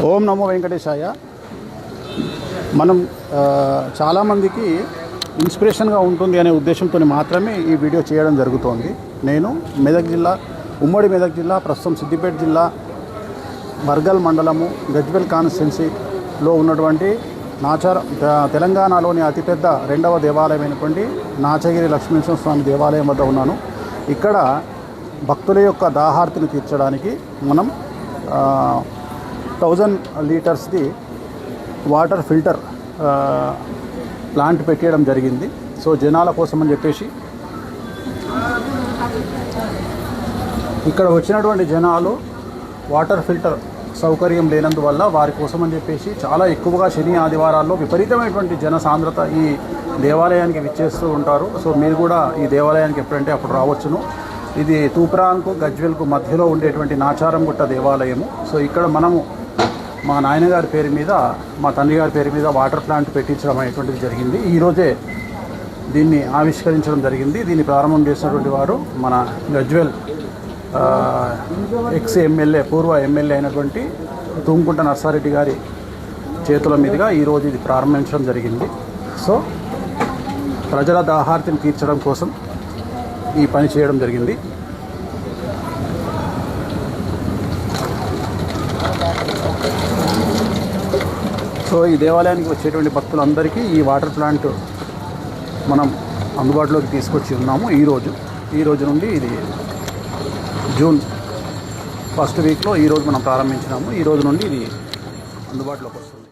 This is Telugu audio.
ఓం నమో వెంకటేశాయ. మనం చాలామందికి ఇన్స్పిరేషన్గా ఉంటుంది అనే ఉద్దేశంతో మాత్రమే ఈ వీడియో చేయడం జరుగుతోంది. నేను మెదక్ జిల్లా, ఉమ్మడి మెదక్ జిల్లా, ప్రస్తుతం సిద్దిపేట జిల్లా బర్గల్ మండలము గజ్వెల్ కాన్స్టిట్యున్సీలో ఉన్నటువంటి తెలంగాణలోని అతిపెద్ద రెండవ దేవాలయమైనటువంటి నాచగిరి లక్ష్మీనరసింహస్వామి దేవాలయం వద్ద ఉన్నాను. ఇక్కడ భక్తుల యొక్క దాహార్తిని తీర్చడానికి మనం 1000 లీటర్స్ది వాటర్ ఫిల్టర్ ప్లాంట్ పెట్టేయడం జరిగింది. సో జనాల కోసం అని చెప్పేసి ఇక్కడ వచ్చినటువంటి జనాలు వాటర్ ఫిల్టర్ సౌకర్యం లేనందువల్ల వారి కోసం అని చెప్పేసి చాలా ఎక్కువగా శని ఆదివారాల్లో విపరీతమైనటువంటి జన సాంద్రత ఈ దేవాలయానికి విచ్చేస్తూ ఉంటారు. సో మీరు కూడా ఈ దేవాలయానికి ఎప్పుడంటే అప్పుడు రావచ్చును. ఇది తూప్రాంకు గజ్వెల్కు మధ్యలో ఉండేటువంటి నాచారంగుట్ట దేవాలయము. సో ఇక్కడ మనము మా నాయనగారి పేరు మీద, మా తండ్రి గారి పేరు మీద వాటర్ ప్లాంట్ పెట్టించడం అనేటువంటిది జరిగింది. ఈరోజే దీన్ని ఆవిష్కరించడం జరిగింది. దీన్ని ప్రారంభం చేసినటువంటి వారు మన గజ్వెల్ ఎక్స్ ఎమ్మెల్యే, పూర్వ ఎమ్మెల్యే అయినటువంటి తుమ్కుంట నర్సారెడ్డి గారి చేతుల మీదుగా ఈరోజు ఇది ప్రారంభించడం జరిగింది. సో ప్రజల దాహార్తిని తీర్చడం కోసం ఈ పని చేయడం జరిగింది. సో ఈ దేవాలయానికి వచ్చేటువంటి భక్తులందరికీ ఈ వాటర్ ప్లాంట్ మనం అందుబాటులోకి తీసుకొచ్చి ఉన్నాము. ఈ రోజు నుండి ఇది జూన్ ఫస్ట్ వీక్లో ఈరోజు మనం ప్రారంభించినాము. ఈ రోజు నుండి ఇది అందుబాటులోకి వస్తుంది.